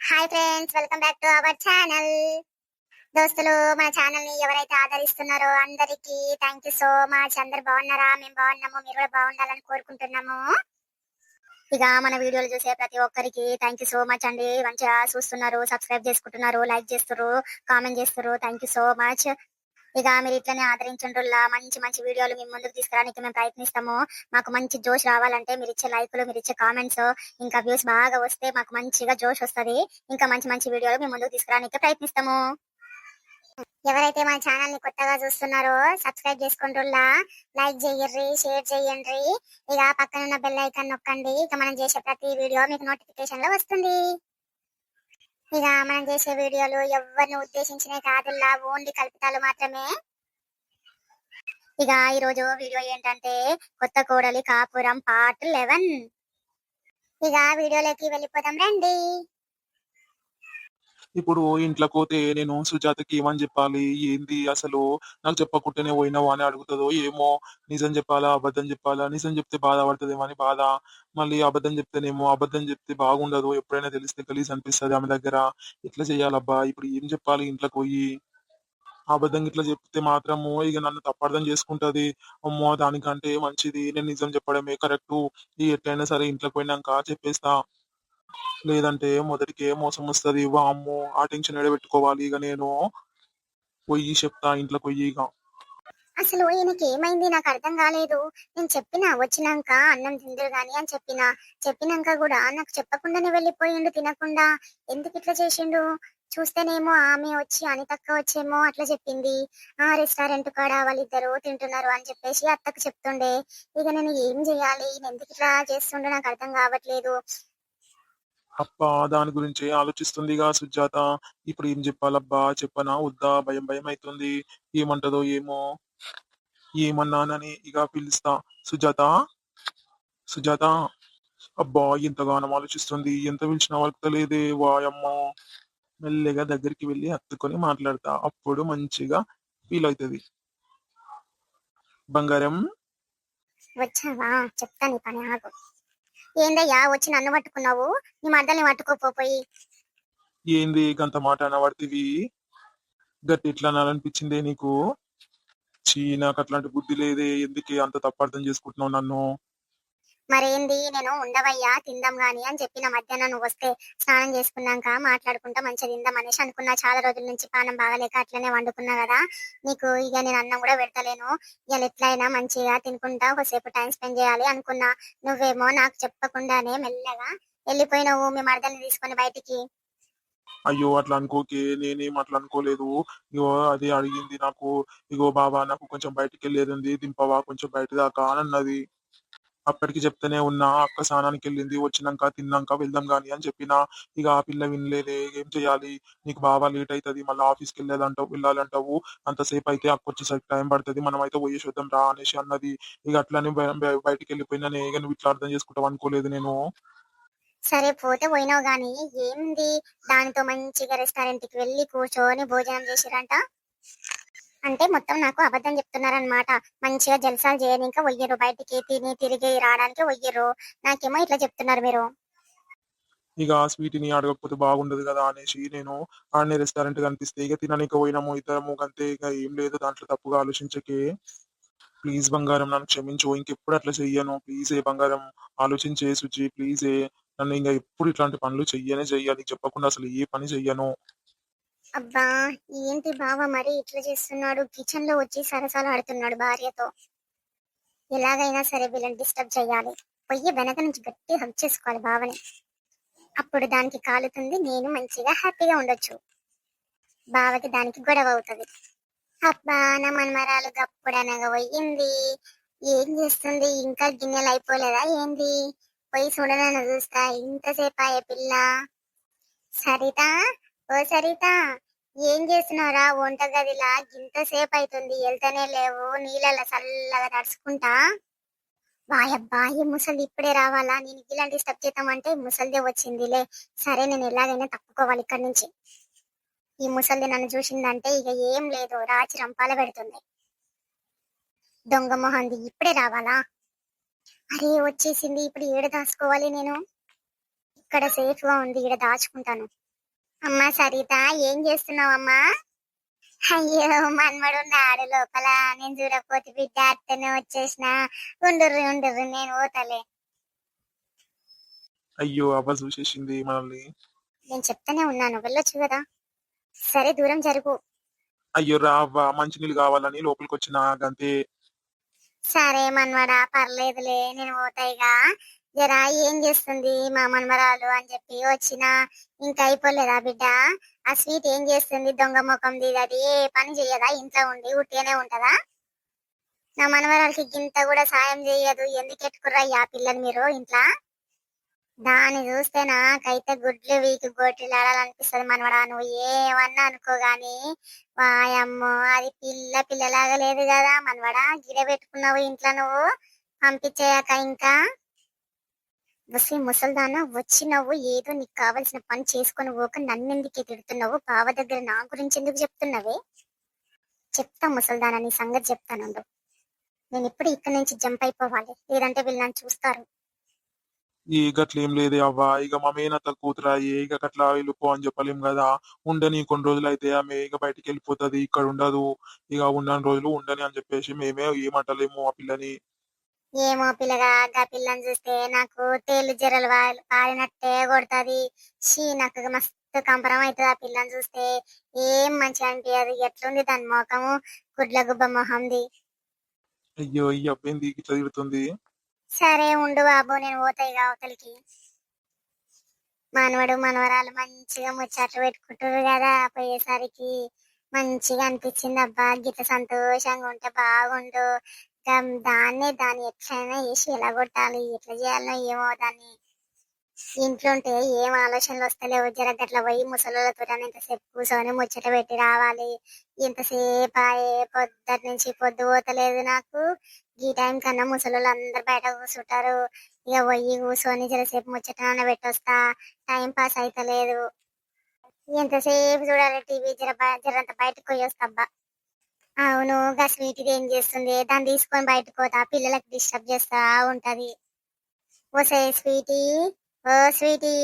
Hi friends, welcome back to our channel. దోస్తులు, మన channel ని ఎవరైతే ఆదరిస్తున్నారో అందరికీ థ్యాంక్ యూ సో మచ్. అందరు బాగున్నారా? మేము బాగున్నాము, మీరు కూడా బాగుండాలని కోరుకుంటున్నాము. ఇక మన వీడియోలు చూసే ప్రతి ఒక్కరికి థ్యాంక్ యూ సో మచ్ అండి. మంచిగా చూస్తున్నారు, సబ్స్క్రైబ్ చేసుకుంటున్నారు, లైక్ చేస్తున్నారు, కామెంట్ చేస్తున్నారు. Thank you so much. ఇక మీరు ఇట్లనే ఆదరించండి. మంచి మంచి వీడియోలు మేము ముందుకు తీసుకురానికి మేము ప్రయత్నిస్తాము. మాకు మంచి జోష్ రావాలంటే మీరు ఇచ్చే లైకులు, మీరు ఇచ్చే కామెంట్స్, ఇంకా వ్యూస్ బాగా వస్తే మాకు మంచిగా జోష్ వస్తుంది. ఇంకా మంచి మంచి వీడియోలు మేము ముందుకు తీసుకురానికి ప్రయత్నిస్తాము. ఎవరైతే మన ఛానల్ ని కొత్తగా చూస్తున్నారో సబ్స్క్రైబ్ చేసుకుంటుల్లా, లైక్ చేయండి, షేర్ చేయండి. ఇక పక్కన ఉన్న బెల్ ఐకాన్ నొక్కండి. ఇక మనం చేసే ప్రతి వీడియో మీకు నోటిఫికేషన్ లో వస్తుంది. ఇక మనం చేసే వీడియోలు ఎవరిని ఉద్దేశించినే కాదుల్లా, ఓన్లీ కల్పితాలు మాత్రమే. ఇక ఈ రోజు వీడియో ఏంటంటే కొత్త కోడలి కాపురం పార్ట్ 11. ఇక వీడియోలోకి వెళ్ళిపోదాం రండి. ఇప్పుడు ఇంట్లోకి పోతే నేను సుజాతకి ఏమని చెప్పాలి? ఏంది అసలు? నాకు చెప్పకుంటేనే పోయినావు అని అడుగుతుందో ఏమో. నిజం చెప్పాలా, అబద్ధం చెప్పాలా? నిజం చెప్తే బాధపడుతుందేమో అని బాధ. మళ్ళీ అబద్ధం చెప్తేనేమో, అబద్ధం చెప్తే బాగుండదు, ఎప్పుడైనా తెలిస్తే గలీజ్ అనిపిస్తుంది ఆమె దగ్గర. ఎట్లా చెయ్యాలబ్బా? ఇప్పుడు ఏం చెప్పాలి ఇంట్లోకి పోయి? అబద్ధం ఇట్లా చెప్తే మాత్రము ఇక నన్ను తప్పర్థం చేసుకుంటది. అమ్మో, దానికంటే మంచిది నేను నిజం చెప్పడమే కరెక్ట్. ఎట్లయినా సరే ఇంట్లోకి పోయినాక చెప్పేస్తా. లేదంటే మొదటికే మోసం వస్తది. వామ్మో, ఆ టెన్షన్ ఎడబెట్టుకోవాలి ఇక నేను. పొయ్యి చెప్తా ఇంట్లోకి పొయ్యి ఇక. అసలు ఈయనకి ఏమైంది నాకు అర్థం కాలేదు. నేను చెప్పినా వచ్చినాక అన్నం తిందురు గాని అని చెప్పినాక కూడా నాకు చెప్పకుండానే వెళ్ళిపోయిండు తినకుండా. ఎందుకు ఇట్లా చేసిండు? చూస్తేనేమో ఆమె వచ్చి అనితక్క వచ్చేమో అట్లా చెప్పింది. ఆ రెస్టారెంట్ కాడ వాళ్ళిద్దరు తింటున్నారు అని చెప్పేసి అత్తకు చెప్తుండే. ఇక నేను ఏం చెయ్యాలి? ఈయన ఎందుకు ఇట్లా చేస్తుండో నాకు అర్థం కావట్లేదు. అబ్బా, దాని గురించి ఆలోచిస్తుందిగా సుజాత. ఇప్పుడు ఏం చెప్పాలబ్బా? చెప్పనా వద్దా? భయం భయం అవుతుంది. ఏమంటదో ఏమో. ఏమన్నానని ఇక పిలుస్తా. సుజాత, సుజాత. అబ్బా, ఎంతగానో ఆలోచిస్తుంది. ఎంత పిలిచినా వలకలేదే. వాయమ్మో. మెల్లగా దగ్గరికి వెళ్ళి హత్తుకొని మాట్లాడతా. అప్పుడు మంచిగా ఫీల్ అవుతుంది. బంగారం. వచ్చావా? చెప్తా నీ పని, ఆగు. ఏందయ్యా వచ్చి నన్ను పట్టుకున్నావు? నీ మర్దల్ని పట్టుకోపోయి. ఏంది గంత మాట అనబడితివి? గట్టి ఎట్లా అనాలనిపించిందే నీకు? చీ, నాకు అట్లాంటి బుద్ధి లేదే. ఎందుకే అంత తప్పర్థం చేసుకుంటున్నావు నన్ను? మరేంది, నేను ఉండవయ్యా తిందాం గాని అని చెప్పిన మధ్యాహ్నం నువ్వు వస్తే స్నానం చేసుకున్నాక మాట్లాడుకుంటా మంచిగా తిందాం అనేసి అనుకున్నా. చాలా రోజుల నుంచి పానం బాగలేక అట్లనే వండుకున్నా కదా నీకు. ఇక నేను అన్నం కూడా పెడతలేను. ఇవాళ ఎట్లయినా మంచిగా తినుకుంటా ఒకసేపు టైం స్పెండ్ చేయాలి అనుకున్నా. నువ్వేమో నాకు చెప్పకుండానే మెల్లగా వెళ్ళిపోయినావు మీ మరదల్ని తీసుకొని బయటికి. అయ్యో, అట్లా అనుకోకే. నేనేం అట్లా అనుకోలేదు. ఇగో అది అడిగింది నాకు. ఇగో బాబా, నాకు కొంచెం బయటికి వెళ్ళేది ఉంది, దింపవా కొంచెం బయట దాకా అని అన్నది. అప్పటికి చెప్తూనే ఉన్నా. అక్క స్నానానికి వెళ్ళింది, వచ్చినాక తిన్నాక వెళ్దాం గాని అని చెప్పినా. ఇక ఆ పిల్ల వినలేదే. ఏం చేయాలి? నీకు బాగా లేట్ అవుతుంది, మళ్ళీ ఆఫీస్కి వెళ్ళాలంటావు. అంతసేపు అయితే అక్క వచ్చేసరికి టైం పడుతుంది, మనం అయితే పోయేసి వద్దాం రా అనేసి అన్నది. ఇక అట్లని బయటికి వెళ్ళిపోయినా. ఇక నువ్వు ఇట్లా అర్థం చేసుకుంటావు అనుకోలేదు నేను. సరే పోతే పోయినావు గాని ఏంది, దానితో మంచిగా రెస్టారెంట్ కి వెళ్ళి కూర్చొని భోజనం చేసిరంట. అంటే మొత్తం నాకు అబద్ధం చెప్తున్నారనమాట. మంచిగా జల్సాలు చేయని ఇంకా వయ్యరు, బయటికి తిని తిరిగి రావడానికి వయ్యరు. నాకేమో ఇట్లా చెప్తున్నారు మీరు. ఇక స్వీట్‌ని అడగకపోతే బాగుండదు కదా అనేసి నేను ఆడనే రెస్టారెంట్ కనిపిస్తే ఇక తిననీకి పోయినాము ఇద్దరము గంతే. ఇక ఏం లేదు దాంట్లో, తప్పుగా ఆలోచించకే. ప్లీజ్ బంగారం, నన్ను క్షమించు. ఇంకెప్పుడు అట్లా చెయ్యను. ప్లీజే బంగారం, ఆలోచించే సుజి, ప్లీజే. నన్ను ఇంక ఎప్పుడు ఇట్లాంటి పనులు చెయ్యనే చెయ్య. నీకు చెప్పకుండా అసలు ఏ పని చెయ్యను. అబ్బా, ఏంటి బావ మరి ఇట్లా చేస్తున్నాడు? కిచెన్ లో వచ్చి సరసాలు ఆడుతున్నాడు భార్యతో. ఎలాగైనా సరే వీళ్ళని డిస్టర్బ్ చేయాలి. పొయ్యి వెనక నుంచి గట్టి హక్ చేసుకోవాలి బావని. అప్పుడు దానికి కాలుతుంది, నేను మంచిగా హ్యాపీగా ఉండొచ్చు. బావకి దానికి గొడవ అవుతుంది. అబ్బా, నా మనమరాలు గప్పుడనగా పోయింది. ఏం చేస్తుంది? ఇంకా గిన్నెలు అయిపోలేదా ఏంది? పోయి చూడనని చూస్తా. ఇంతసేపు అయ్యే పిల్ల. సరిత, ఓ సరిత, ఏం చేస్తున్నారా వంటగదిలా? ఇంతసేపు అవుతుంది, వెళ్తానే లేవు. నీళ్ళ చల్లగా తడుచుకుంటా. వాయబ్బా, ఈ ముసలి ఇప్పుడే రావాలా? నేను ఇలాంటి డిస్టర్బ్ చేద్దామంటే ముసలిదే వచ్చిందిలే. సరే, నేను ఎలాగైనా తప్పుకోవాలి ఇక్కడి నుంచి. ఈ ముసలిది నన్ను చూసిందంటే ఇక ఏం లేదు, రాచి రంపాల పెడుతుంది. దొంగ మొహంది ఇప్పుడే రావాలా? అరే వచ్చేసింది, ఇప్పుడు ఏడ దాచుకోవాలి నేను? ఇక్కడ సేఫ్ గా ఉంది, ఈడ దాచుకుంటాను. అమ్మా సరిత, ఏం చేస్తున్నావమ్మా? అయ్యో, మన్మడున్నాడు లోపల. నేను చూడకపోతే బిడ్డ అత్తనే వచ్చేసిన. ఉండుర్రి ఉండుర్రి, నేను పోతలే. అయ్యో అవ్వ చూసేసింది మనల్ని. నేను చెప్తానే ఉన్నాను, వెళ్ళొచ్చు కదా. సరే, దూరం జరుగు. అయ్యో రా అవ్వ, మంచినీళ్ళు కావాలని లోపలికి వచ్చిన గంతే. సరే మన్మడా, పర్లేదులే, నేను పోతాయిగా. జరా ఏం చేస్తుంది మా మన్మరాలు అని చెప్పి వచ్చిన. ఇంకా అయిపోలేదా బిడ్డ? ఆ స్వీట్ ఏం చేస్తుంది? దొంగ ముఖంది అది. ఏ పని చెయ్యదా? ఇంట్లో ఉండి ఉట్టిగానే ఉంటదా? నా మనవరాలకి గింత కూడా సాయం చెయ్యదు. ఎందుకు ఎట్టుకుర్రయ్యా పిల్లలు మీరు ఇంట్లో? దాన్ని చూస్తే నాకైతే గుడ్లు వీకి గోటిలు ఆడాలనిపిస్తుంది మనవడా. నువ్వు ఏమన్నా అనుకో గాని, వాయమ్మో, అది పిల్లలాగా లేదు కదా మనవడా. గిడ పెట్టుకున్నావు ఇంట్లో నువ్వు, పంపించేయాక ఇంకా. ముసల్దానా, వచ్చి నువ్వు ఏదో నీకు కావలసిన పని చేసుకొని పోక నన్నెందుకే తిడుతున్నావు? బావ దగ్గర నా గురించి ఎందుకు చెప్తున్నావే? చెప్తా ముసల్దానా, నీ సంగతి చెప్తాను. నేను ఇప్పుడు ఇక్కడి నుంచి జంప్ అయిపోవాలి, లేదంటే వీళ్ళు నన్ను చూస్తారు. ఈ గట్లేం లేదే అవ్వ, ఇక మా మేనత్త కూతురాయే, ఇక గట్లా వెళ్ళిపో అని చెప్పలేం కదా. ఉండని కొన్ని రోజులు అయితే ఆమె ఇక బయటికి వెళ్ళిపోతది, ఇక్కడ ఉండదు. ఇక ఉన్నన్ని రోజులు ఉండని అని చెప్పేసి మేమే ఏమంటలేము ఆ పిల్లని. ఏమో పిల్లగా, గా పిల్లని చూస్తే నాకు తేలు జరలు పారినట్టే కొడుతుంది. షీ, నాకు మస్తు కంపరం అవుతుంది ఆ పిల్లని చూస్తే. ఏం మంచిగా అనిపించదు. ఎట్లుంది దాని మొఖము? గుడ్ల గుబ్బ మొహంది. అయ్యో ఈ అబ్బేంది ఇట్లా తిడుతుంది. సరే ఉండు బాబు, నేను పోతాయి అవతలికి. మనవడు మనవరాలు మంచిగా ముచ్చట్లు పెట్టుకుంటారు కదా. పోయేసరికి మంచిగా అనిపించింది. అబ్బా, గిట్ల సంతోషంగా ఉంటే బాగుండు. దాన్ని ఎట్లయినా వేసి ఎలా కొట్టాలి, ఎట్లా చేయాలనో ఏమో. దాన్ని ఇంట్లో ఉంటే ఏం ఆలోచనలు వస్తలేవు. జర గట్ల పోయి ముసలితో ఎంతసేపు కూర్చొని ముచ్చట పెట్టి రావాలి. ఎంతసేపు ఆయే, పొద్దుటి నుంచి పొద్దు పోతలేదు నాకు. ఈ టైం కన్నా ముసలి అందరు బయట కూర్చుంటారు. ఇక పోయి కూర్చొని జరసేపు ముచ్చట పెట్టొస్తా. టైం పాస్ అయితలేదు. ఎంతసేపు చూడాలి టీవీ? జరంత బయటకు పోయి వస్తాబ్బా. అవును, గా స్వీట్ ఏం చేస్తుంది? దాన్ని తీసుకొని బయటకు పోతా, పిల్లలకు డిస్టర్బ్ చేస్తా ఉంటది. ఓసే స్వీటీ, ఓ స్వీటీ,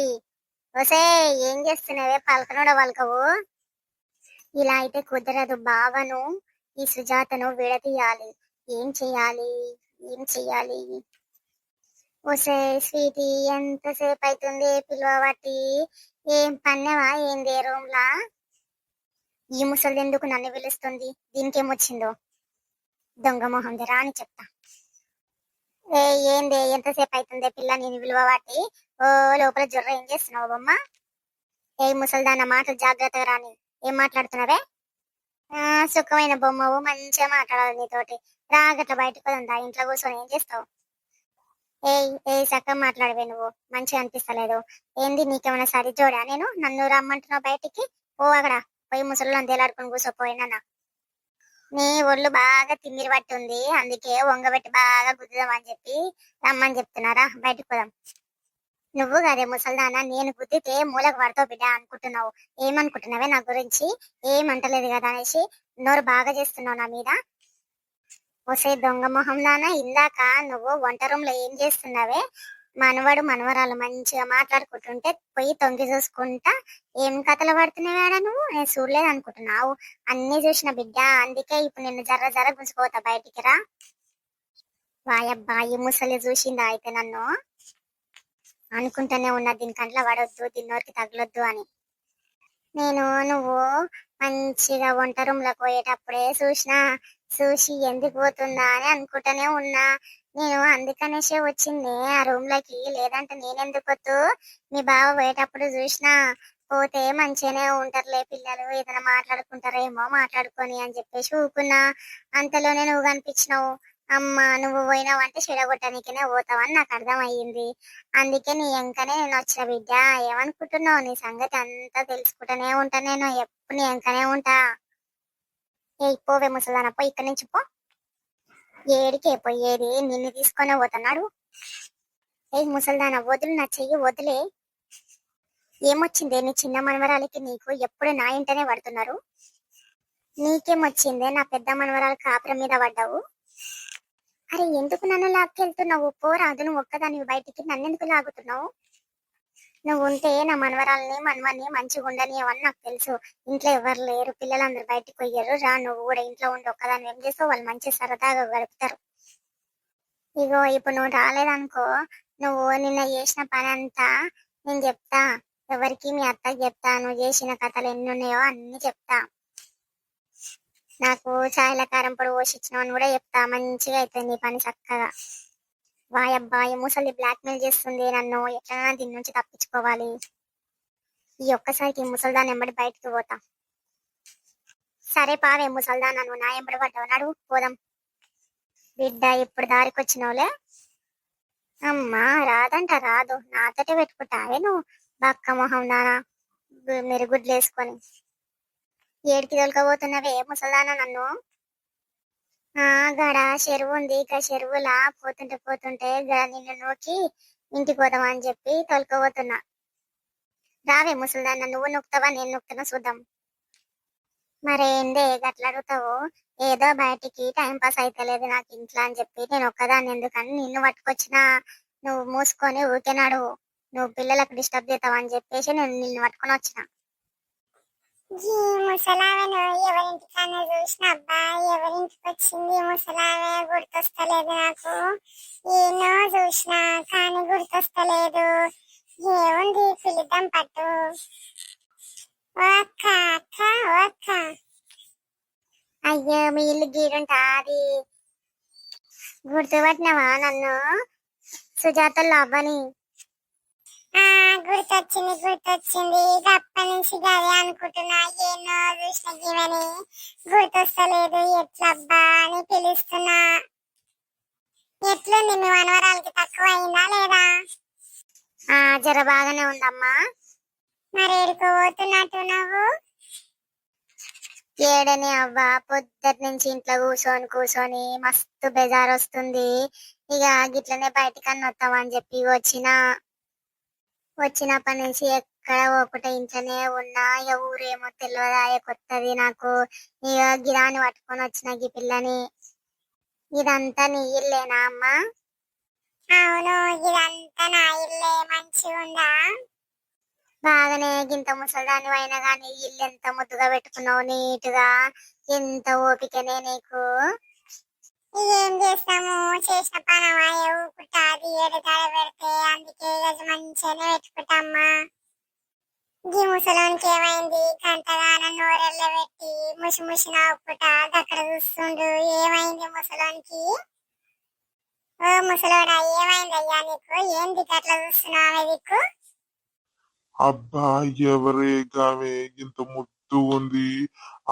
ఓసే, ఏం చేస్తున్నావే? పలకనోడ పలకవు. ఇలా అయితే కుదరదు. బావను, ఈ సుజాతను విడదీయాలి. ఏం చెయ్యాలి? ఏం చెయ్యాలి? ఓసే స్వీటీ, ఎంతసేపు అవుతుంది పిలువబట్టి? ఏం పన్నవా ఏంది రూమ్ లా? ఈ ముసలి ఎందుకు నన్ను పిలుస్తుంది? దీనికేమొచ్చిందో? దొంగ మొహం రా అని చెప్తా. ఏ ఏంది, ఎంతసేపు అవుతుంది పిల్ల నేను పిలువబట్టి? ఓ, లోపల జొర్ర ఏం చేస్తున్నావు బొమ్మ? ఏ ముసల్దాన్న, మాటలు జాగ్రత్తగా రాని. ఏం మాట్లాడుతున్నావే? సుఖమైన బొమ్మవు, మంచిగా మాట్లాడాలి నీతోటి. రాగట్ల బయటకు పోదా, ఇంట్లో కూర్చొని ఏం చేస్తావు? ఏ ఏ చక్కగా మాట్లాడవే నువ్వు, మంచిగా అనిపిస్తలేదు. ఏంది, నీకేమైనా సరి జోడా? నేను నన్ను రమ్మంటున్నావు బయటికి? ఓ అక్కడ పోయి ముసలిలో తేలాడుకుని కూర్చోపోయినా. నీ ఒళ్ళు బాగా తిమ్మిరి పట్టి ఉంది, అందుకే వంగబెట్టి బాగా గుద్దుదామని చెప్పి రమ్మని చెప్తున్నారా. బయటకు పోదాం. నువ్వు కదే ముసల్దానా, నేను గుద్దితే మూలకు పడతావు బిడ్డ అనుకుంటున్నావు. ఏమనుకుంటున్నావే నా గురించి? ఏమంటలేదు కదా అనేసి నోరు బాగా చేస్తున్నావు నా మీద. ఒసే దొంగ మొహం నాన్న, ఇందాక నువ్వు వంట రూమ్ లో ఏం చేస్తున్నావే? మనవడు మనవరాలు మంచిగా మాట్లాడుకుంటుంటే పోయి తొంగి చూసుకుంటా ఏం కథలు పడుతున్నావాడా నువ్వు? నేను చూడలేదు అనుకుంటున్నావు. అన్ని చూసిన బిడ్డ, అందుకే ఇప్పుడు నిన్ను జర్ర జర్ర గుంజుకోతా, బయటికి రా. వాయబ్బా, ఈ ముసలి చూసిందా అయితే నన్ను? అనుకుంటూనే ఉన్నా, దీని కంట్లో పడొద్దు, దీని నోరికి తగలొద్దు అని. నువ్వు మంచిగా వంట రూమ్ లో పోయేటప్పుడే చూసి ఎందుకు పోతుందా అని అనుకుంటూనే ఉన్నా. నేను అందుకనేసే వచ్చింది ఆ రూమ్ లోకి, లేదంటే నేనెందుకు వద్దు? మీ బావ పోయేటప్పుడు చూసినా. పోతే మంచిగానే ఉంటారులే పిల్లలు, ఏదైనా మాట్లాడుకుంటారేమో మాట్లాడుకొని అని చెప్పేసి ఊకున్నా. అంతలోనే నువ్వు కనిపించినావు. అమ్మ, నువ్వు పోయినావంటే చెడగొట్టడానికనే పోతావని నాకు అర్థమయ్యింది. అందుకే నీ వెంకనే నేను వచ్చిన బిడ్డ. ఏమనుకుంటున్నావు? నీ సంగతి అంతా తెలుసుకుంటూనే ఉంటా నేను, ఎప్పుడు నీ వెంకనే ఉంటా. ఏ పోవే ముసలాన, పోయి ఇక్కడి నుంచి పో. ఏడికే పోయేది? నిన్ను తీసుకొనే పోతున్నాడు. ఏ ముసల్దాన, వదులు నా చెయ్యి, వదిలే. ఏమొచ్చిందే నీ చిన్న మనవరాలకి? నీకు ఎప్పుడు నా ఇంటనే పడుతున్నారు. నీకేమొచ్చిందే నా పెద్ద మనవరాలు కాపురం మీద పడ్డావు? అరే, ఎందుకు నన్ను లాక్కెళ్తున్నావు? పోరాదు, నువ్వు ఒక్కదాన్ని బయటికి, నన్నెందుకు లాగుతున్నావు? నువ్వు ఉంటే నా మనవరాల్ని మనవన్ని మంచిగా ఉండని అవన్నీ నాకు తెలుసు. ఇంట్లో ఎవరు లేరు, పిల్లలందరూ బయటికి పోయారు. రా నువ్వు కూడా ఇంట్లో ఉండి ఒక్కదాన్ని ఏం చేస్తావు, వాళ్ళు మంచి సరదాగా గడుపుతారు. ఇగో ఇప్పుడు నువ్వు రాలేదనుకో, నువ్వు నిన్న చేసిన పని అంతా నేను చెప్తా. ఎవరికి మీ అత్తకి చెప్తా, నువ్వు చేసిన కథలు ఎన్ని ఉన్నాయో అన్ని చెప్తా. నాకు చాయల కారం పొడి పోషించిన అని కూడా చెప్తా. మంచిగా అవుతుంది నీ పని చక్కగా. వాయబ్బా ఈ ముసలి బ్లాక్ మెయిల్ చేస్తుంది నన్ను, ఎట్లా దీని నుంచి తప్పించుకోవాలి. ఈ ఒక్కసారికి ఈ ముసల్దాన్ ఎంబడి బయటకు పోతా. సరే పావే ముసల్దాన్, నువ్వు నా ఎంబడి పడ్డావు, నడువు పోదాం. బిడ్డ ఇప్పుడు దారికి వచ్చినవులే. అమ్మా రాదంట రాదు, నాతోటే పెట్టుకుంటావే నువ్వు బక్క మొహం దానా, మీరు గుడ్లు వేసుకొని. ఏడికి తొలకపోతున్నవే ముసల్దానా నన్ను? గడ చెరువు ఉంది, ఇక చెరువులా పోతుంటే పోతుంటే నిన్ను నూకి ఇంటికి పోదామని చెప్పి తొలకపోతున్నా. రావే ముసల్దాన్న, నువ్వు నొక్కుతావా నేను నొక్కుతున్నా చూద్దాం. మరేందే గట్ల అడుగుతావు? ఏదో బయటికి టైం పాస్ అయితలేదు నాకు ఇంట్లో అని చెప్పి నేను ఒక్కదాన్ని ఎందుకని నిన్ను పట్టుకొచ్చినా. నువ్వు మూసుకొని ఊకేనాడు, నువ్వు పిల్లలకు డిస్టర్బ్ చేస్తావని చెప్పేసి నేను నిన్ను పట్టుకొని వచ్చిన. ఈ ముసలామెను ఎవరింటికన్నా చూసిన అబ్బా, ఎవరింటికి వచ్చింది ముసలామె గుర్తొస్తలేదు నాకు. ఎన్నో చూసినా కానీ గుర్తొస్తలేదు. ఏముంది పిలుద్దాం పట్టు. అక్క అక్క అక్క. అయ్యో మీ ఇల్లు గీరుంటా అది. గుర్తుపట్టినవా నన్ను? సుజాతల్లో అవ్వని. గుర్తొచ్చింది. అప్పటి నుంచి గదే అనుకుంటున్నా, ఎన్నో చూసిన జీవని గుర్తొస్తలేదు. ఎట్లబ్బా అని పిలుస్తున్నా. ఎట్లుంది మీ మనవరాలకి, తక్కువ అయిందా లేదా? జర బాగానే ఉందమ్మా. మరి ఎడుకో పోతున్నట్టు నువ్వు? ఏడని అవ్వ, పొద్దుటి నుంచి ఇంట్లో కూర్చొని మస్తు బెజార్ వస్తుంది. ఇక గిట్లనే బయటకన్నా వస్తామని చెప్పి వచ్చినప్పటి నుంచి ఎక్కడ ఒకటే ఇంట్లోనే ఉన్నా. ఇక ఊరేమో తెలియదా, కొత్తది నాకు. ఇక గిరాని పట్టుకొని వచ్చిన ఈ పిల్లని. ఇదంతా నీ ఇల్లేనా అమ్మా? అవును, ఇదంతా నా ఇల్లే. మంచిగా ఉందా? బాగానే. గింత ముసల్దాని అయినా గానీ ఇల్లు ఎంత ముద్దుగా పెట్టుకున్నావు, నీటుగా. ఎంత ఓపికనే నీకు. ఏం చేస్తాము, చేసిన పనమా ఊపుకుంటా, అది ఏడుతాడ పెడితే అందుకే మంచిగానే పెట్టుకుంటామ్మా. ఈ ముసలోనికి ఏమైంది, గంటగానం నోరెళ్ళ పెట్టి ముసి ముసి నవ్వుకుంట అక్కడ చూస్తుండు. ఏమైంది ముసలోనికి? ఓ ముసలోడా, ఏమైందయ్యా నీకు? ఏంది అట్లా చూస్తున్నావు దిక్కు? అబ్బా ఎవరే గామె, ఇంత ముద్దు ఉంది.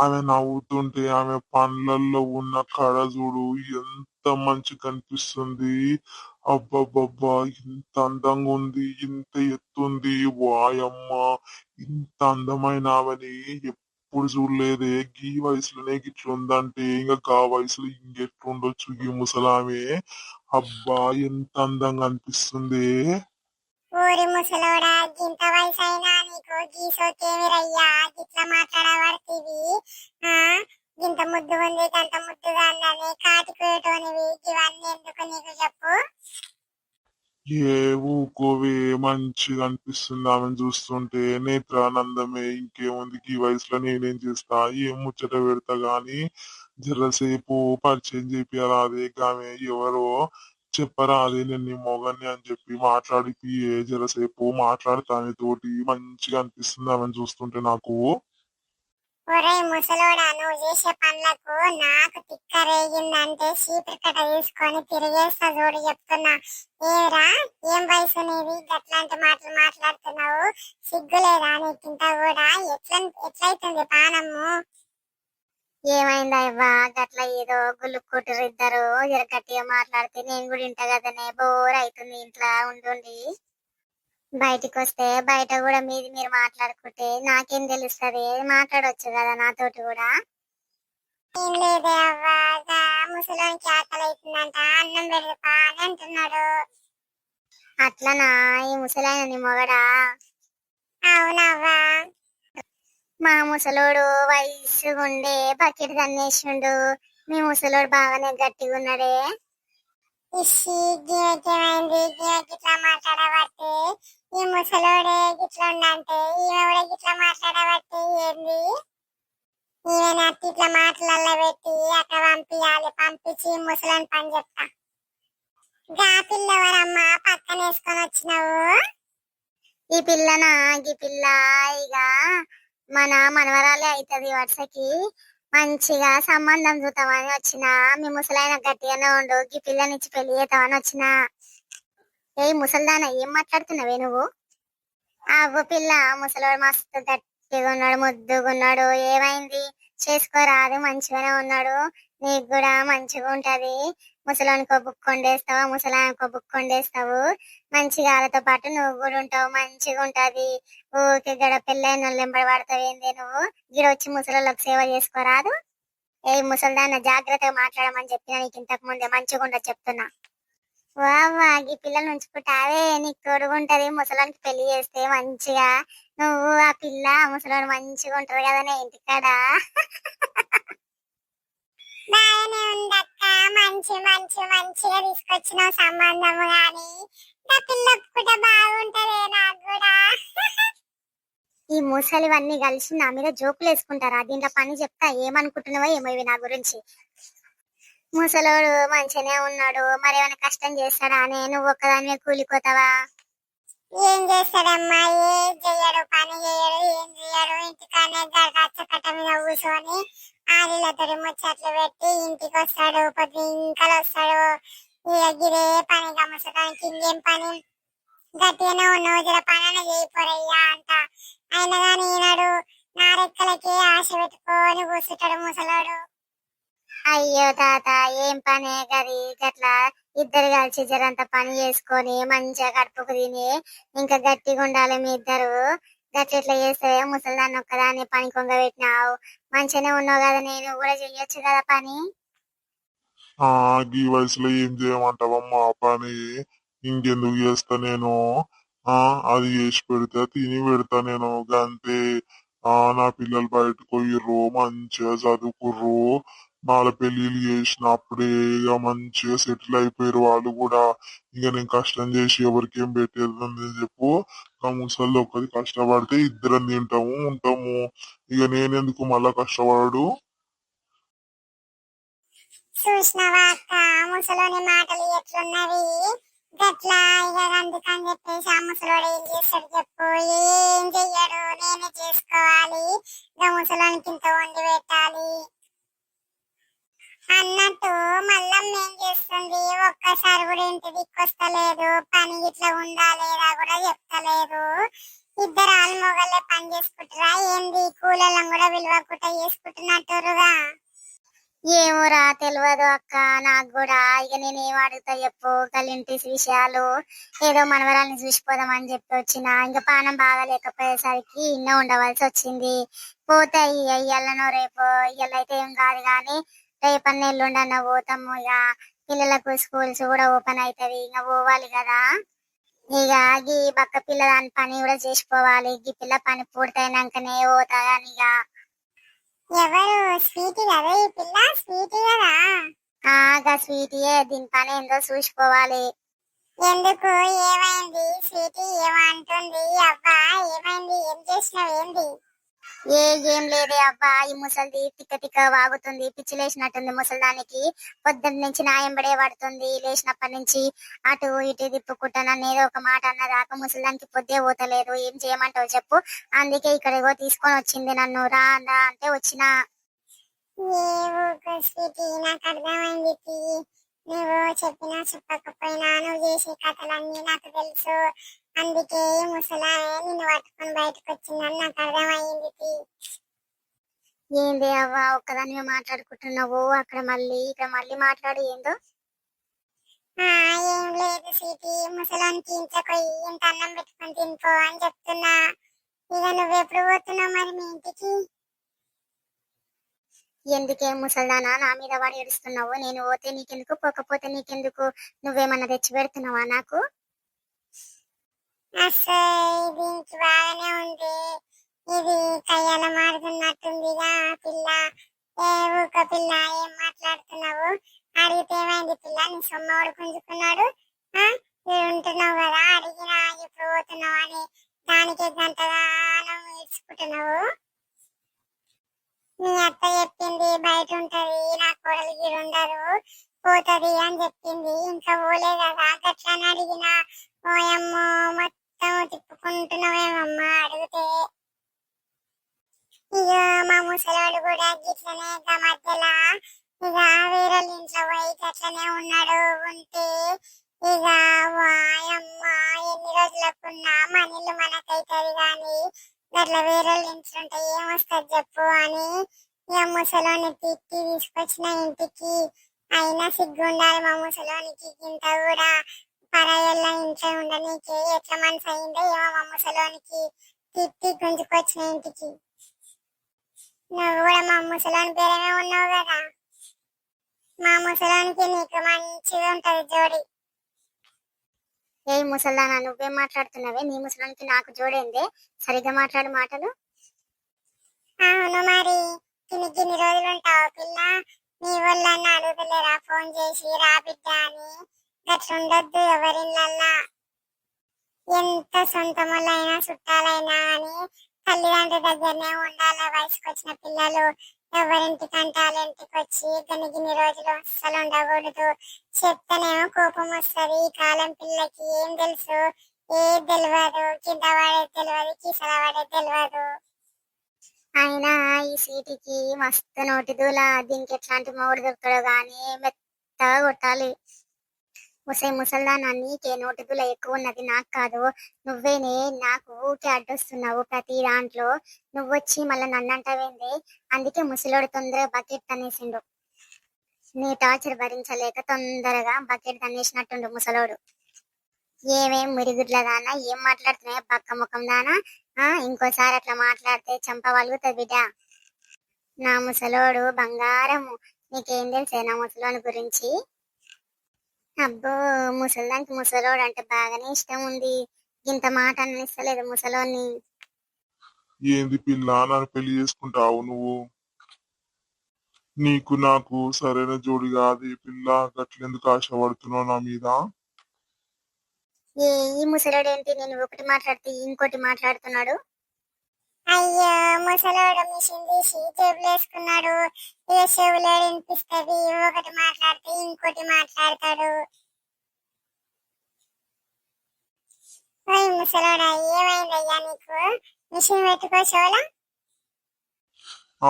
ఆమె నవ్వుతుంటే ఆమె పండ్లల్లో ఉన్న కళజుడు ఎంత మంచి కనిపిస్తుంది. అబ్బబ్బబ్బా ఇంత అందంగా ఉంది, ఇంత ఎత్తుంది. వాయమ్మ, ఇంత అందమైన ఆమెని ఎప్పుడు చూడలేదే. గీ వయసులోనే గిట్లుందంటే ఇంకా గా వయసులో ఇంకెట్లుండొచ్చు ఈ ముసలామె. అబ్బా ఎంత అందంగా అనిపిస్తుంది. ఊరి ముసలోడా, గింత వయసు అయినా నీకు గీసోకేమిరయ్యా, గిట్లా మాట్లాడబడుతుంది. గింత ముద్దు ఉంది, గంత ముద్దుగా ఉందని కాటిపోయేటోనివి. ఇవన్నీ ఎందుకు నీకు చెప్పు? ఏ ఊకోవే, మంచిగా అనిపిస్తుంది ఆమెను చూస్తుంటే. నేత్రానందమే, ఇంకేముంది ఈ వయసులో నేనేం చేస్తా, ఏం ముచ్చట పెడతా గాని జరసేపు పరిచయం చేపియరాదే. ఆమె ఎవరో చెప్పరాదే, నేను నీ మొగన్ని అని చెప్పి మాట్లాడిపి జరసేపు మాట్లాడతాను తోటి. మంచిగా అనిపిస్తుంది ఆమెను చూస్తుంటే నాకు. ఒరే ముసలోడా, నువ్వు చేసే పనులకు నాకు తిక్క రేగిందంటే చీపురు కట్ట తీసుకొని తిరిగేస్తా చూడు చెప్తున్నా. ఏరా, ఏం వయసు నీది, గట్లాంటి మాటలు మాట్లాడుతున్నావు? సిగ్గులేదా నీకింత కూడా? ఎట్లయితుంది పానము? ఏమైందా ఇవ్వా, గట్ల ఏదో గుల్లుకుంటారు ఇద్దరు. గట్టిగా మాట్లాడితే నేను కూడా ఇంట కదనే, బోర్ అవుతుంది ఇంట్లో ఉండి. బయటికి వస్తే బయట కూడా మీది మీరు మాట్లాడుకుంటే నాకేం తెలుస్తుంది? మాట్లాడవచ్చు కదా నాతోటి కూడా. ఏం లేదే అవ్వా, ముసలోనికి ఆకలి అవుతుందంట, అన్నం పెడతా అని అంటున్నాడు. అట్లనా? ఈ ముసలైన నీ మొగడా? అవునవ్వా. మా ముసలోడు వయసు ఉండే బకెట్ తన్నేసిండు. మీ ముసలోడు బాగానే గట్టిగా ఉన్నాడే. ఇషి, గిట్లా మాట్లాడబట్టి ఈ ముసలోడే గిట్లా ఉండంటే ఈమె కూడా గిట్లా మాట్లాడబట్టి ఏంది, ఈమె నత్తి ఇట్లా మాటలల్లో పెట్టి అక్కడ పంపియాలి, పంపించి ముసలోని పని చెప్తా. గా పిల్లవరమ్మా పక్కన వేసుకొని వచ్చినావు? ఈ పిల్లనా, ఈ పిల్ల ఇక మన మనవరాలే అవుతుంది వరుసకి. మంచిగా సంబంధం చూద్దామని వచ్చిన. మీ ముసలైన గట్టిగానే ఉండు, ఈ పిల్లనిచ్చి పెళ్లి చేద్దామని వచ్చిన. ఏ ముసల్దానా ఏం మాట్లాడుతున్నావే నువ్వు? అవ్వ పిల్ల, ముసలోడు మస్తు గట్టిగా ఉన్నాడు, ముద్దుగా ఉన్నాడు. ఏమైంది, చేసుకోరాదు, మంచిగానే ఉన్నాడు. నీకు కూడా మంచిగా ఉంటది. ముసలానికో బుక్ వండేస్తావు, ముసలానికో బుక్ వండేస్తావు. మంచిగా వాళ్ళతో పాటు నువ్వు కూడా ఉంటావు, మంచిగా ఉంటది. ఊకే గడ పెళ్ళైన వాళ్ళు ఎంబడి పడతావేంది నువ్వు? గిడ వచ్చి ముసలోళ్ళకి సేవ చేసుకోరాదు? ఏ ముసల్దాన్న జాగ్రత్తగా మాట్లాడమని చెప్పిన నీకు ఇంతకు ముందే, మంచిగా ఉండదు చెప్తున్నా. వావా, ఈ పిల్లని ఉంచుకుంటావే, నీకు తోడుగుంటది. ముసలానికి పెళ్లి చేస్తే మంచిగా నువ్వు ఆ పిల్ల ముసలోడు మంచిగా ఉంటారు కదనే ఇంటికాడ. బాగానే ఉందక్క, మంచి మంచి మంచిగా తీసుకొచ్చిన సంబంధము. గాని నా పిల్ల ఒప్పుకుంటే బాగుంటదే నాకు కూడా. ఈ ముసలివన్నీ కలిసి నా మీద జోకులు వేసుకుంటారా? దీంట్లో పని చెప్తా, ఏమనుకుంటున్నావో ఏమో ఇవి నా గురించి. ముసలోడు మంచిగానే ఉన్నాడు, మరి ఏమైనా కష్టం చేస్తాడా అనే? నువ్వు ఒక్కదానివే కూలిపోతావా? ఏం చేస్తాడమ్మా, ఏం చెయ్యడు, పని చేయడు, ఏం చెయ్యడు. ఇంటికానే గచ్చకట్ట మీద కూర్చొని ఆడిలతో ముచ్చట్లు పెట్టి ఇంటికి వస్తాడు, పొద్దుంకలు వస్తాడు. గిరే పని గమనించడానికి ఇంకేం పని? గట్టిగానే ఉన్నావు, జర పని చేయిపోరయ్యా అంట. అయినా కానీ ఈనాడు నా రెక్కలకి ఆశ పెట్టుకొని కూర్చుంటాడు ముసలోడు. అయ్యో తాత, ఏం పనే గది గట్లా ఇద్దరు కలిసి జరంత పని చేసుకొని మంచిగా కడుపుకు తిని ఇంకా గట్టిగా ఉండాలి మీ ఇద్దరు. గట్ల ఇట్లా చేస్తే ముసలిదాన్ని ఒక్కదాన్ని పని కొంగ పెట్టినావు. మంచిగానే ఉన్నావు కదా, నేను కూడా చెయ్యొచ్చు కదా పని. గీ వయసులో ఏం చేయమంటావమ్మా పని? ఇంకెందుకు చేస్తా నేను? అది చేసి పెడితే తిని పెడతా నేను, గంతే. నా పిల్లలు బయటకు పోయిర్రు, మంచిగా చదువుకుర్రు, వాళ్ళ పెళ్లిళ్ళు చేసినప్పుడే ఇక మంచిగా సెటిల్ అయిపోయారు వాళ్ళు కూడా. ఇక నేను కష్టం చేసి ఎవరికి ఏం పెట్టేదని చెప్పు. ఆ ముసలి ఒక్కది కష్టపడితే ఇద్దరం తింటాము ఉంటాము. ఇక నేనెందుకు మళ్ళా కష్టపడు? చూసినవా అక్క, ముసలోని మాటలు ఎట్లున్నవి? గట్లా ఇక అందుకని చెప్పేసి ఆ ముసలోడు ఏం చేస్తాడు చెప్పు? ఏం చెయ్యడు, నేనే చేసుకోవాలి. ఇక ముసలోనికి ఇంత వండి పెట్టాలి అన్నట్టు మల్లమ్మ ఏం చేస్తుంది? ఒక్కసారి కూడా ఇంటి దిక్కొస్తలేదు, పని ఇట్లా ఉందా లేదా కూడా చెప్తలేదు. ఇద్దరు ఆల్మొగల్లే పని చేసుకుంటారా ఏంది? కూలలను కూడా విలువకుండా చేసుకుంటున్నట్టురుగా. ఏమోరా, తెలియదు అక్క నాకు కూడా. ఇక నేను ఏం అడుగుతా చెప్పు, గల్లింటి విషయాలు. ఏదో మనవరాల్ని చూసిపోదామని చెప్పి వచ్చిన. ఇంకా పానం బాగా లేకపోయేసరికి ఇన్న ఉండవలసి వచ్చింది. పోతాయి ఇయ్యాలనో రేపు. ఇయ్యాలైతే ఏం కాదు కానీ రేపన్న ఎల్లుండన్న పోతాము. ఇక పిల్లలకు స్కూల్స్ కూడా ఓపెన్ అవుతుంది, ఇంకా పోవాలి కదా. ఇక గీ బక్క పిల్ల దాని పని కూడా చేసిపోవాలి. గీ పిల్ల పని పూర్తయినాకనే పోతా. కానీ ఇక ఎవరు స్వీటీ కదా ఈ పిల్ల? స్వీటీ కదా? స్వీటీయే. దీని పని ఏందో చూసుకోవాలి. ఎందుకు, ఏమైంది? స్వీటీ ఏమంటుంది? అబ్బా ఏమైంది, ఏం చేసినావు ఏంది? ఏం లేదే అబ్బా, ఈ ముసలిది తిక్క తిక్క వాగుతుంది, పిచ్చి లేచినట్టుంది ముసలిదానికి. పొద్దున్న నుంచి నా ఎంబడే పడుతుంది, లేచినప్పటి నుంచి అటు ఇటు తిప్పుకుంటా. నన్ను ఏదో ఒక మాట అన్నదాకా ముసలిదానికి పొద్దే పోతలేదు. ఏం చేయమంటావు చెప్పు? అందుకే ఇక్కడికో తీసుకొని వచ్చింది నన్ను. రా రా అంటే వచ్చిన. నాకు అర్థమైంది, నువ్వు చెప్పినా చెప్పకపోయినా నువ్వు చేసే కథలన్నీ నాకు తెలుసు. అందుకే ముసలాయే నిన్ను పట్టుకొని బయటకు వచ్చిందని నాకు అర్థమైంది. ఏంది అవ్వ ఒక్కదానివే మాట్లాడుకుంటున్నావు? అక్కడ మళ్ళీ ఇక్కడ మళ్ళీ మాట్లాడు ఏందో. ఏం లేదు సీటీ, ముసలానికి ఇంచపోయి ఇంత అన్నం పెట్టుకొని తినుకో అని చెప్తున్నా. ఇక నువ్వు ఎప్పుడు పోతున్నావు మరి మీ ఇంటికి? ఎందుకే ముసల్దానా నా మీద వాడు ఏడుస్తున్నావు? నేను పోతే నీకెందుకు, పోకపోతే నీకెందుకు? నువ్వేమన్నా తెచ్చి పెడుతున్నావా నాకు? అసలు దీనికి బాగానే ఉంది, ఇది కయ్యాల మారుతున్నట్టుందిగా పిల్ల. ఏ ఊక పిల్ల, ఏం మాట్లాడుతున్నావు? అడిగితే ఏమైంది పిల్ల? నీ సొమ్మవాడు గుంజుకున్నాడు. ఉంటున్నావు కదా, అడిగినా ఎప్పుడు పోతున్నావు అని దానికి గంటగానం నేర్చుకుంటున్నావు. మీ అత్త చెప్పింది బయట ఉంటది, నా కోడలు గిరు ఉండరు, పోతది అని చెప్పింది. ఇంకా పోలే కదా, గట్లని అడిగినా ఓయమ్మో మొత్తం తిప్పుకుంటున్నావేమమ్మా అడిగితే. ఇక మా ముసలాడు కూడా గిట్లనే మధ్యలో ఇక వేరే ఇంట్లో పోయి గట్లనే ఉన్నాడు. ఉంటే ఇక వాయమ్మ ఎన్ని రోజులకున్నా మనీళ్ళు మనకైతుంది గాని గట్ల వేరే ఇంట్లో ఉంటే ఏమొస్తుంది చెప్పు అని ఇక ముసలోని తిట్టి తీసుకొచ్చిన ఇంటికి. అయినా సిగ్గుండాలి మా ముసలోనికి, ఇంత కూడా పరాయళ్ళ ఇంట్లో ఉండనీకి ఎట్లా మనసు అయిందో ఏమో మా ముసలోనికి. తిట్టి గుంజుకొచ్చిన ఇంటికి. నువ్వు కూడా మా ముసలోని పేరేమే ఉన్నావు కదా, మా ముసలోనికి నీకు మంచిగా ఉంటది జోడి. ఏ ముసల్దానా నువ్వేం మాట్లాడుతున్నావే, నీ ముసలోనికి నాకు జోడేందే, సరిగ్గా మాట్లాడు మాటలు. అవును మరి, గిన్ని రోజులు ఉంటావు పిల్ల, నీ వాళ్ళని అడుగుతలేరా ఫోన్ చేసి రా బిడ్డ అని. గట్లుండొద్దు ఎవరిళ్ళల్లా, ఎంత సొంత వాళ్ళైనా చుట్టాలైనా అని తల్లిదండ్రుల దగ్గరనే ఉండాల. వయసుకు వచ్చిన పిల్లలు ఎవరింటికంటే వాళ్ళ ఇంటికి వచ్చి గిన్ని రోజులు అస్సలు ఉండకూడదు. చెప్తేనేమో కోపం వస్తుంది. ఈ కాలం పిల్లకి ఏం తెలుసు, ఏది తెలియదు, కింద పడేది తెలియదు, కీసల పడేది తెలియదు. అయినా ఈ సీటికి మస్తు నోటి దూల, దీనికి ఎట్లాంటి మొగుడు దొరుకుతాడో గానీ మెత్తగా కొట్టాలి. ముసల్దానా నీకే నోటి దూల ఎక్కువ ఉన్నది, నాకు కాదు. నువ్వేనే నాకు ఊకే అడ్డొస్తున్నావు ప్రతి దాంట్లో. నువ్వొచ్చి మళ్ళీ నన్ను అంటావేందే. అందుకే ముసలోడు తొందరగా బకెట్ తన్నేసిండు. నీ టార్చర్ భరించలేక తొందరగా బకెట్ తన్నేసినట్టుండు ముసలోడు. ఏమేం మురుగుడ్ల దానా, ఏం మాట్లాడుతున్నాయా పక్క ముఖం దానా. ఇంకోసారి అట్లా మాట్లాడితే చంప వలుగుతుంది బిడ్డ. నా ముసలోడు బంగారము, నీకేం తెలుసే నా ముసలోని గురించి. అబ్బో, ముసలిదానికి ముసలోడు అంటే బాగానే ఇష్టం ఉంది. ఇంత మాట అనిస్తలేదు ముసలోని. ఏంది పిల్ల నన్ను పెళ్లి చేసుకుంటావు నువ్వు? నీకు నాకు సరైన జోడి కాదు పిల్ల, గట్లెందుకు ఆశపడుతున్నావు నా మీద? ఈ ముసలోడు ఏంటి, నేను ఒకటి మాట్లాడితే ఇంకోటి మాట్లాడుతున్నాడు. అయ్యో, ముసలోడు మిషన్ తీసి జేబులు వేసుకున్నాడు. ఏ చెవులో వినిపిస్తుంది, ఒకటి మాట్లాడితే ఇంకోటి మాట్లాడతాడు. ముసలోడా ఏమైందయ్యా నీకు, మిషన్ పెట్టుకో చెవులా.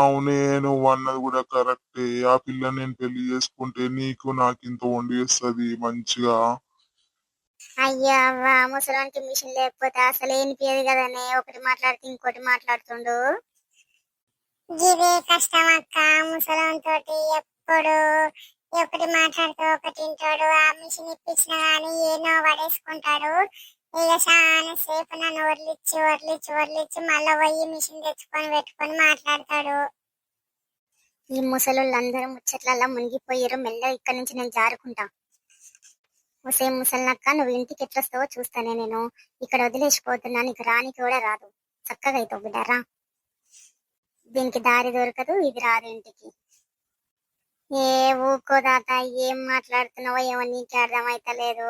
అవునే, నువ్వు అన్నది కూడా కరెక్టే. ఆ పిల్ల నేను పెళ్లి చేసుకుంటే నీకు నాకు ఇంత వండి వేస్తుంది మంచిగా. అయ్యా అవ్వ, ముసలానికి మిషన్ లేకపోతే అసలు ఏనిపియదు కదనే, ఒకటి మాట్లాడితే ఇంకోటి మాట్లాడుతుండు. గిదే కష్టం అక్క, ముసలాం తోటి ఎప్పుడు ఒకటి మాట్లాడుతూ ఒకటి వింటాడు. ఆ మిషన్ ఇప్పించిన గానీ ఏనో పడేసుకుంటాడు. ఇక చాలా సేపు నన్ను వదిలిచ్చి వదిలిచ్చి వదిలిచ్చి మళ్ళీ పోయి మిషన్ తెచ్చుకొని పెట్టుకొని మాట్లాడతాడు. ఈ ముసలోళ్ళందరూ ముచ్చట్లల్లో మునిగిపోయారు. మెల్ల ఇక్కడి నుంచి నేను జారుకుంటా. ముసలనక్క, నువ్వు ఇంటికి ఎట్లొస్తావో చూస్తానే. నేను ఇక్కడ వదిలేసిపోతున్నా, నీకు రానికి కూడా రాదు. చక్కగా అవుతావు బిడ్డారా. దీనికి దారి దొరకదు, ఇది రాదు ఇంటికి. ఏ ఊకోదాత, ఏం మాట్లాడుతున్నావో ఏమో నీకే అర్థమైతలేదు.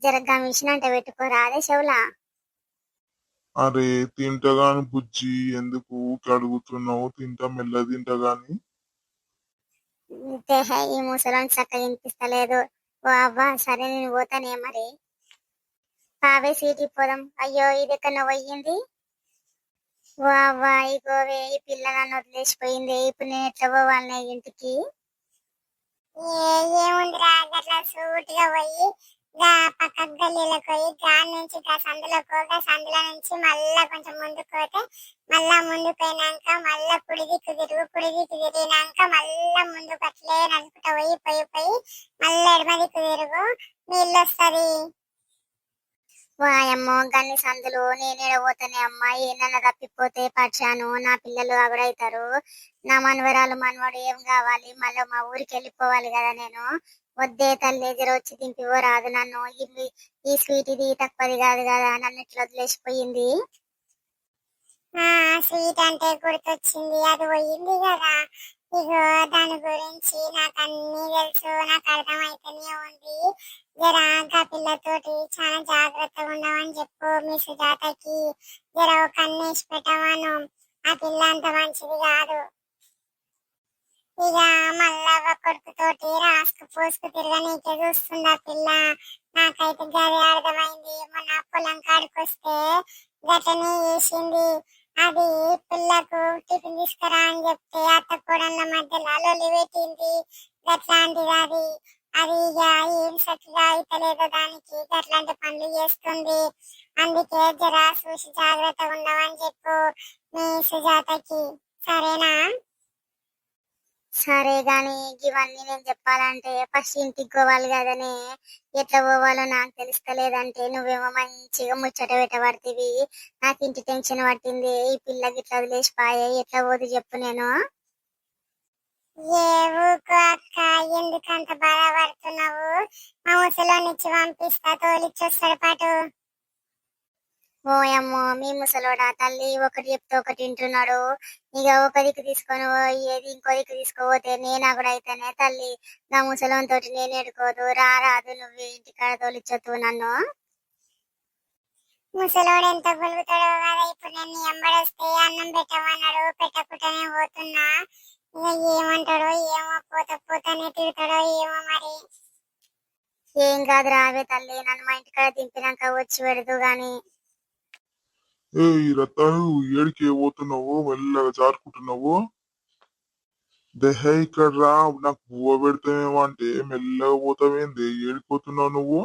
జరగ్గా మిషన్ అంటే పెట్టుకోరా అదే చెవులా. అరే తింటగాని బుజ్జి, ఎందుకు అడుగుతున్నావు? తింటా, మెల్ల తింటా గాని. ఈ ముసలోని చక్కగా వినిపిస్తలేదు. ఓ అవ్వ, సరే నేను పోతానే మరి. పావే సీటికి పోదాం. అయ్యో, ఇది ఎక్కడ పోయింది. ఓ అవ్వ, ఇగోవే ఈ పిల్ల నన్ను వదిలేసిపోయింది. ఇప్పుడు నేను ఎట్లా పోవాలనే ఇంటికి. ఏముందిరా, గట్లా సూటిగా పోయి పక్క గల్లీలోకి పోయి గాలి నుంచి సందులోకి పోగా, సందులో నుంచి మళ్ళా కొంచెం ముందుకు పోతే, మళ్ళా ముందుకు పోయినాక మళ్ళా కుడి దిక్కు తిరుగు, కుడి దిక్కు తిరిగినాక మళ్ళా ముందుకు అట్లే నడుపుతా పోయి పోయి పోయి మళ్ళా ఎడమ దిక్కు తిరుగు, నీళ్ళు వస్తుంది. వాయమ్మో, గన్ని సందులు నేనేడ పోతానే అమ్మా. ఏనన్నా తప్పిపోతే పచ్చాను, నా పిల్లలు అగుడైతారు. నా మనవరాలు మనవాడు ఏం కావాలి, మళ్ళీ మా ఊరికి వెళ్ళిపోవాలి కదా నేను. వద్దే తల్లి, ఎదురు వచ్చి దింపివో రాదు నన్ను. ఈ స్వీట్ ఇది తక్కువది కాదు కదా, నన్ను ఇట్లా వదిలేసిపోయింది. స్వీట్ అంటే గుర్తొచ్చింది, అది పోయింది కదా. ఇగో దాని గురించి నాకు అన్ని తెలుసు, నాకు అర్థమైతేనే ఉంది. జర ఆ పిల్లతోటి చాలా జాగ్రత్తగా ఉండమని చెప్పు మీ సుజాతకి. జర ఒక కన్నేసి పెట్టమను, ఆ పిల్ల అంత మంచిది కాదు. ఇక మళ్ళా కొడుకుతోటి రాసుకు పూసుకు తిరగనీకే చూస్తుంది ఆ పిల్ల. నాకైతే గది అర్థమైంది. మొన్న పొలం కాడికి వస్తే గట్లనే చేసింది. అది పిల్లకు టిఫిన్ తీసుకురా అని చెప్తే అత్త కోడళ్ళ మధ్యలో లొల్లి పెట్టింది. గట్లాంటిది అది. అది ఇక ఏం చక్కగా అయితలేదో దానికి గట్లాంటి పనులు చేస్తుంది. అందుకే జర చూసి జాగ్రత్తగా ఉండమని చెప్పు మీ సుజాతకి, సరేనా? సరే గాని ఇవన్నీ నేను చెప్పాలంటే ఫస్ట్ ఇంటికి పోవాలి కదనే. ఎట్లా పోవాలో నాకు తెలుస్తలేదంటే నువ్వేమో మంచిగా ముచ్చట పెట్టబడుతుంది. నాకు ఇంటి టెన్షన్ పట్టింది. ఈ పిల్లకి ఇట్లా వదిలేసిపోయే ఎట్లా పోదు చెప్పు నేను. ఏ ఊకో అక్క, ఎందుకంత బాధపడుతున్నావు? మా ముసలోనిచ్చి పంపిస్తా, తోలిచ్చొస్తాడు పాటు. ఓయమ్మో మీ ముసలోడా తల్లి, ఒకటి చెప్తే ఒకటి వింటున్నాడు. ఇక ఒక దిక్కు తీసుకొని పోయేది ఇంకో దిక్కు తీసుకుపోతే నేను కూడా అయితేనే తల్లి. నా ముసలోని తోటి నేను ఎడుకోదు, రారాదు నువ్వు ఇంటికాడ తోలిచ్చొద్దు నన్ను. ముసలోడు ఎంత గొలుగుతాడో కదా. ఇప్పుడు నేను ఎంబడొస్తే అన్నం పెట్టమన్నాడు, పెట్టకుండానే పోతున్నా. ఇక ఏమంటాడో ఏమో, పోతానే తిడతాడో ఏమో మరి. ఏం కాదు రావే తల్లి, నన్ను మా ఇంటికాడ దింపినాక వచ్చి పెడదు గాని. ఏ ఈ రత్తాలు ఏడికి పోతున్నావు? మెల్లగా జారుకుంటున్నావు. దేహే ఇక్కడ రా, నాకు పువ్వ పెడతానేమో అంటే మెల్లగా పోతావేంది? ఏడిపోతున్నావు నువ్వు?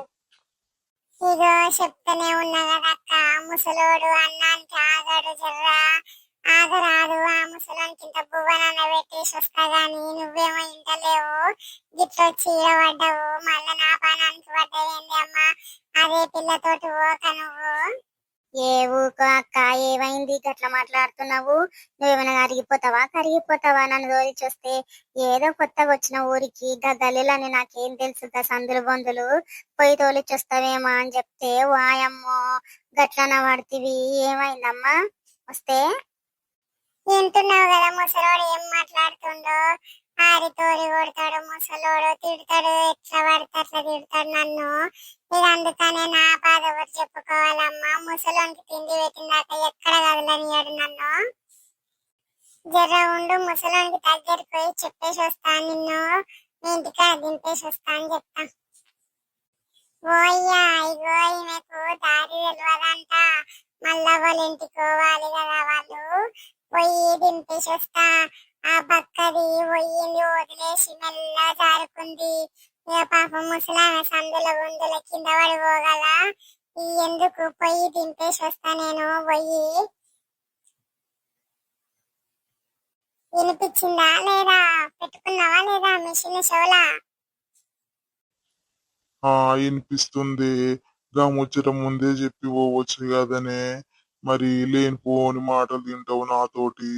ఇగో చెప్తూనే ఉన్నా కదా అక్క, ముసలోడు అన్నానికి ఆగడు. జర్రా ఆగరాదు. ఆ ముసలోనికి ఇంత బువ్వనన్న పెట్టేసి వస్తా గాని నువ్వేమో ఇంటలేవు. గిట్లొచ్చి ఈడబడ్డావు, మళ్ళా నా పానానికి పడ్డవేంది అమ్మా? అదే పిల్లతోటి పోక నువ్వు. ఏ ఊకో అక్క, ఏమైంది గట్లా మాట్లాడుతున్నావు? నువ్వేమైనా కరిగిపోతావా నన్ను తోలిచొస్తే? ఏదో కొత్తగా వచ్చిన ఊరికి గల్లీలని నాకేం తెలుసు, సందులు బొందులు పోయి తోలిచొస్తావేమో అని చెప్తే వాయమ్మో గట్లన పడుతుంది. ఏమైందమ్మా వస్తే? వింటున్నావు కదా ముసలోడు ఏం మాట్లాడుతుండో. ఆరి తోరి కొడతాడు ముసలోడు, తిడతాడు, ఎట్లా పడితే అట్లా తిడతాడు నన్ను. ఇక అందుకనే నా బాధ ఎవరు చెప్పుకోవాలమ్మా? ముసలోనికి తిండి పెట్టిందాక ఎక్కడ కదలనియాడు నన్ను. జర్ర ఉండు, ముసలోనికి దగ్గరికి పోయి చెప్పేసి వస్తా, నిన్ను మీ ఇంటికాడ దింపేసి వస్తా అని చెప్తా. ఓయ్యా ఇగో ఈమెకు దారి తెలియదంట. మళ్ళా వాళ్ళ ఇంటికి పోవాలి కదా వాళ్ళు. పోయి దింపేసి వస్తా. ఆ పక్కది పోయింది వదిలేసి మెల్ల జారుకుంది. ఇక పాపం ముసలామె సందుల గుందుల కింద పడిపోగల. ఈ ఎందుకు పోయి దింపేసి వస్తా నేను. పోయి వినిపించిందా లేదా? పెట్టుకున్నావా లేదా మిషన్ షోలా? ఆ వినిపిస్తుంది. గా ముచ్చట ముందే చెప్పి పోవచ్చు కదనే. మరి లేనిపోని మాటలు తింటావు నాతోటి.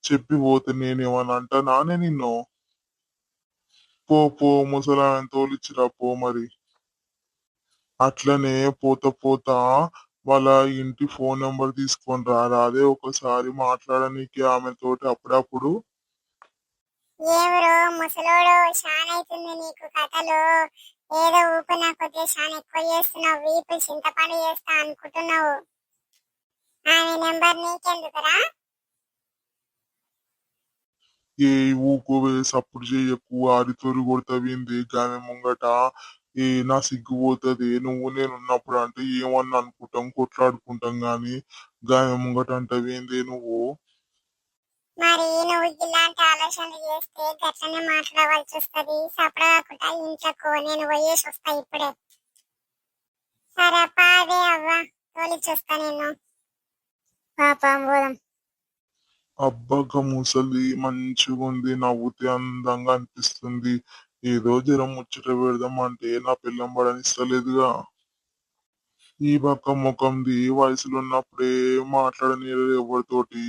చెప్పి పోతే నేనేమన్నా అంటానానే నిన్ను? పో ముసలామెను తోలిచ్చిరా పో మరి. అట్లనే పోతా వాళ్ళ ఇంటి ఫోన్ నెంబర్ తీసుకొని రారా, అదే ఒకసారి మాట్లాడనీకి ఆమెతోటి అప్పుడప్పుడు. ఏమరో ముసలోడు షానైతుంది నీకు కథలు. ఏదో ఊపు నా కొద్దిగా షాన్ ఎక్కువ చేస్తున్నావు. వీపు చింతపండు చేస్తా అనుకుంటున్నావు. ఆమె నెంబర్ నీకెందుకురా? ఏ ఊకోవే, సప్పుడు చెయ్యకు, ఆరితోరి కొడతావింది గామె ముంగట. నా సిగ్గుపోతది. నువ్వు నేను ఉన్నప్పుడు అంటే ఏమన్నా అనుకుంటాం, కొట్లాడుకుంటాం గాని గామె ముంగట అంటవేంది నువ్వు? మరి నువ్వు ఇలాంటి ఆలోచనలు చేస్తే గట్లనే మాట్లాడవలసి వస్తుంది. సపడకుండా ఇంట్లోకి నేను పోయేసి వస్తా ఇప్పుడే. సరే పాదే అవ్వ, తోలిచొస్తా నేను. పాపం పోదాం. అబ్బగా ముసలి మంచిగుంది, నవ్వుతే అందంగా అనిపిస్తుంది. ఏదో జరం ముచ్చట పెడదాం అంటే నా పిల్లం పడనిస్తలేదుగా. ఈ పక్క ముఖంది వయసులో ఉన్నప్పుడే మాట్లాడనీయలేదు ఎవరితోటి.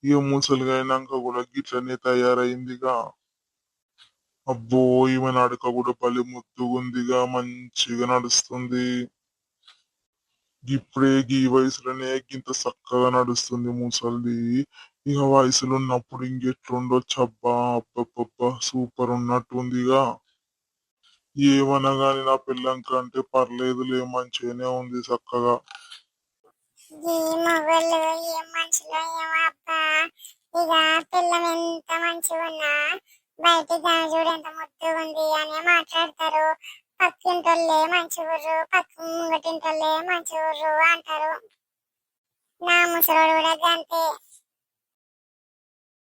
ఇక ముసలిగా అయినాక కూడా గిట్లనే తయారైందిగా. అబ్బో ఈమె నడక కూడా భలే ముద్దుగుందిగా, మంచిగా నడుస్తుంది. ఇప్పుడే ఈ వయసులోనే ఇంత చక్కగా నడుస్తుంది ముసలిది. ఇక వయసులో ఉన్నప్పుడు ఇంకెట్లుండొచ్చబ్బా, అబ్బబ్బబ్బా సూపర్ ఉన్నట్టుందిగా. ఏమనగాని నా పిల్లం కంటే పర్లేదులే, మంచిగానే ఉంది చక్కగా. ఈ మొగోళ్ళు ఏం మనుషులో ఏమో అబ్బా. ఇక పిల్లం ఎంత మంచిగా ఉన్నా బయట దాని చూడు ఎంత ముద్దుగా ఉంది అని మాట్లాడతారు. పక్కింటోళ్ళే మంచిగుర్రు, పక్క ముంగటింటోళ్ళే మంచిగుర్రు అంటారు. నా ముసలోడు కూడా అంతే.